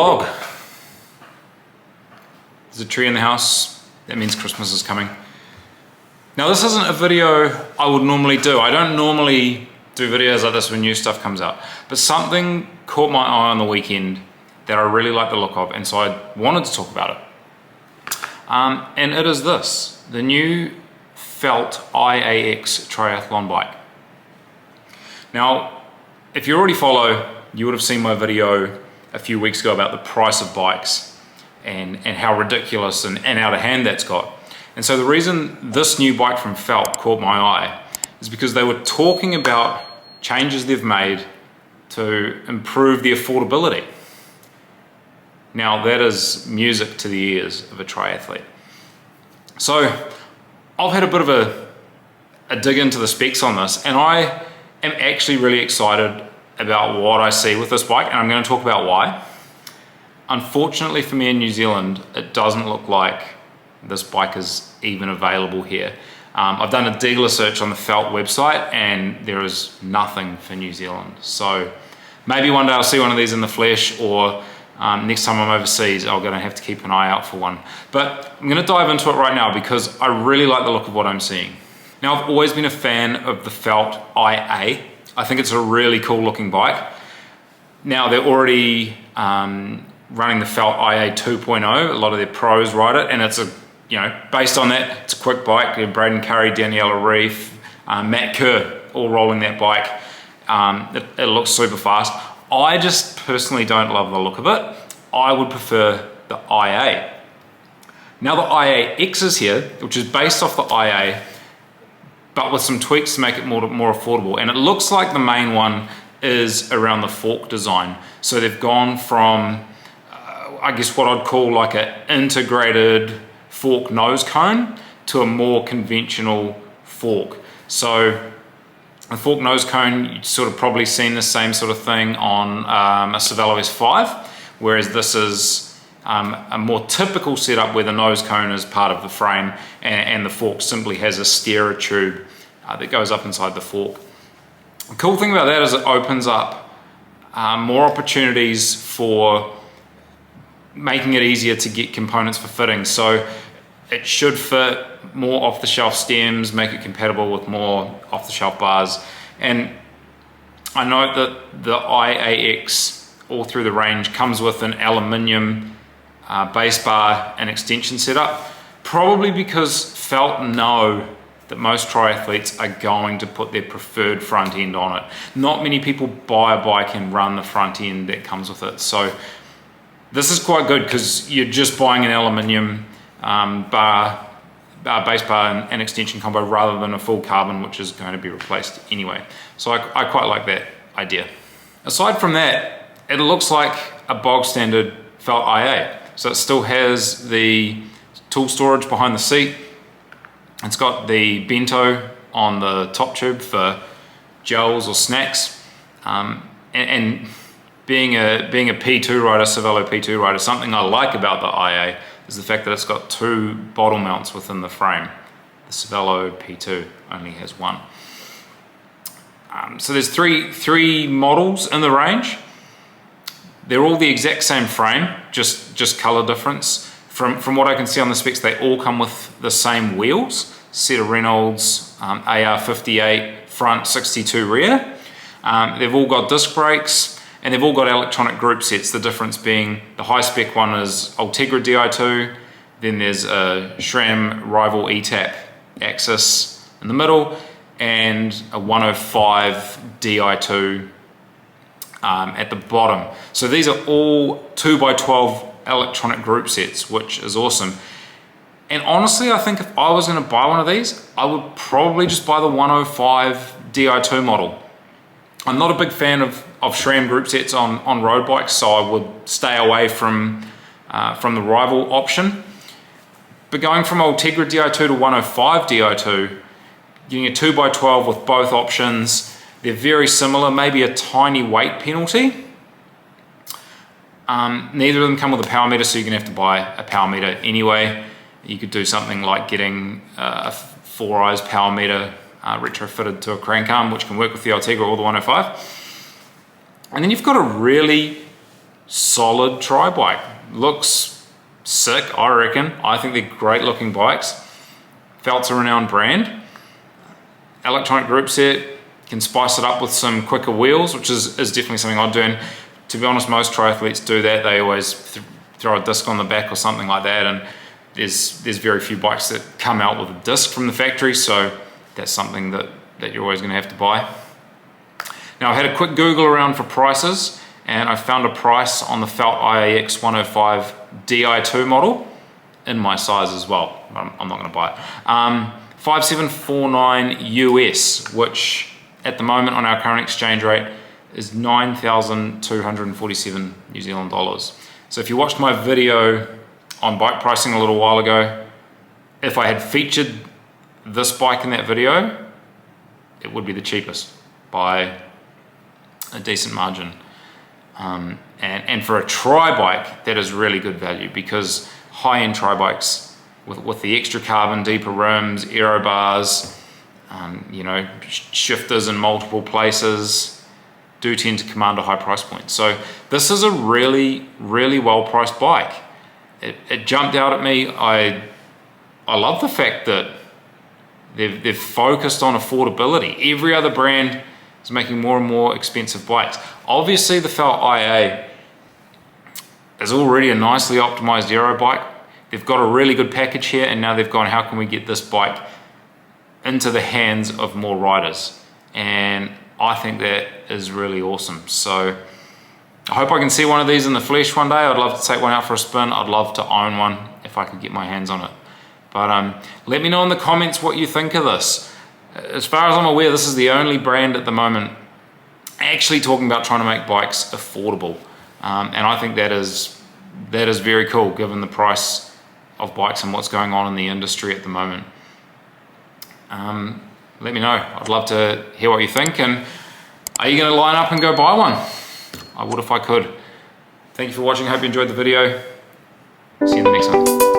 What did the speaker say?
vlog. There's a tree in the house. That means Christmas is coming. Now this isn't a video I would normally do. I don't normally do videos like this when new stuff comes out. But something caught my eye on the weekend that I really like the look of, and so I wanted to talk about it. And it is this, the new Felt IAx triathlon bike. Now, if you already follow, you would have seen my video a few weeks ago about the price of bikes and how ridiculous and out of hand that's got. And so the reason this new bike from Felt caught my eye is because they were talking about changes they've made to improve the affordability. Now that is music to the ears of a triathlete. So I've had a bit of a dig into the specs on this, and I am actually really excited about what I see with this bike, and I'm going to talk about why. Unfortunately for me in New Zealand, it doesn't look like this bike is even available here. I've done a dealer search on the Felt website and there is nothing for New Zealand. So maybe one day I'll see one of these in the flesh, or next time I'm overseas, I'm gonna have to keep an eye out for one. But I'm gonna dive into it right now because I really like the look of what I'm seeing. Now, I've always been a fan of the Felt IA. I think it's a really cool looking bike. Now they're already running the Felt IA 2.0. A lot of their pros ride it, and it's based on that, it's a quick bike. Braden Curry, Daniela Reef, Matt Kerr, all rolling that bike. It looks super fast. I just personally don't love the look of it. I would prefer the IA. Now the IAx is here, which is based off the IA, but with some tweaks to make it more affordable. And it looks like the main one is around the fork design. So they've gone from, I guess what I'd call like an integrated fork nose cone to a more conventional fork. So a fork nose cone, you've sort of probably seen the same sort of thing on a Cervelo S5, whereas this is a more typical setup where the nose cone is part of the frame and the fork simply has a steerer tube that goes up inside the fork. The cool thing about that is it opens up more opportunities for making it easier to get components for fitting. So it should fit more off-the-shelf stems, make it compatible with more off-the-shelf bars. And I note that the IAx all through the range comes with an aluminium base bar and extension setup, probably because Felt know that most triathletes are going to put their preferred front end on it. Not many people buy a bike and run the front end that comes with it. So this is quite good because you're just buying an aluminium base bar and extension combo rather than a full carbon, which is going to be replaced anyway. So I quite like that idea. Aside from that, it looks like a bog standard Felt IA. So it still has the tool storage behind the seat. It's got the bento on the top tube for gels or snacks. And being a P2 rider, Cervelo P2 rider, something I like about the IA is the fact that it's got two bottle mounts within the frame. The Cervelo P2 only has one. So there's three models in the range. They're all the exact same frame, just color difference. From what I can see on the specs, they all come with the same wheels, set of Reynolds AR58 front, 62 rear. They've all got disc brakes, and they've all got electronic group sets, the difference being the high spec one is Ultegra Di2, then there's a SRAM Rival ETAP axis in the middle, and a 105 Di2 at the bottom. So these are all 2x12 electronic group sets, which is awesome. And honestly, I think if I was going to buy one of these, I would probably just buy the 105 Di2 model. I'm not a big fan of SRAM group sets on road bikes, so I would stay away from the Rival option. But going from Ultegra Di2 to 105 Di2, getting a 2x12 with both options, they're very similar, maybe a tiny weight penalty. Neither of them come with a power meter, so you're going to have to buy a power meter anyway. You could do something like getting a 4-eyes power meter retrofitted to a crank arm, which can work with the Ultegra or the 105. And then you've got a really solid tri bike. Looks sick, I reckon. I think they're great looking bikes. Felt's a renowned brand. Electronic group set, can spice it up with some quicker wheels, which is definitely something I'd do. And to be honest, most triathletes do that. They always throw a disc on the back or something like that, and there's very few bikes that come out with a disc from the factory, so that's something that you're always going to have to buy. Now, I had a quick Google around for prices, and I found a price on the Felt IAx 105 Di2 model in my size as well. I'm not going to buy it. 5749 US, which at the moment on our current exchange rate is 9,247 New Zealand dollars. So if you watched my video on bike pricing a little while ago, if I had featured this bike in that video, it would be the cheapest by a decent margin. And for a tri bike, that is really good value, because high-end tri bikes with the extra carbon, deeper rims, aero bars, you know, shifters in multiple places, do tend to command a high price point. So this is a really, really well-priced bike. It jumped out at me. I love the fact that they've focused on affordability. Every other brand is making more and more expensive bikes. Obviously, the Felt IA is already a nicely optimized aero bike. They've got a really good package here, and now they've gone, how can we get this bike into the hands of more riders? And I think that is really awesome. So I hope I can see one of these in the flesh one day. I'd love to take one out for a spin. I'd love to own one if I could get my hands on it. But let me know in the comments what you think of this. As far as I'm aware, this is the only brand at the moment actually talking about trying to make bikes affordable. And I think that is very cool, given the price of bikes and what's going on in the industry at the moment. Let me know. I'd love to hear what you think. And are you going to line up and go buy one? I would if I could. Thank you for watching. Hope you enjoyed the video. See you in the next one.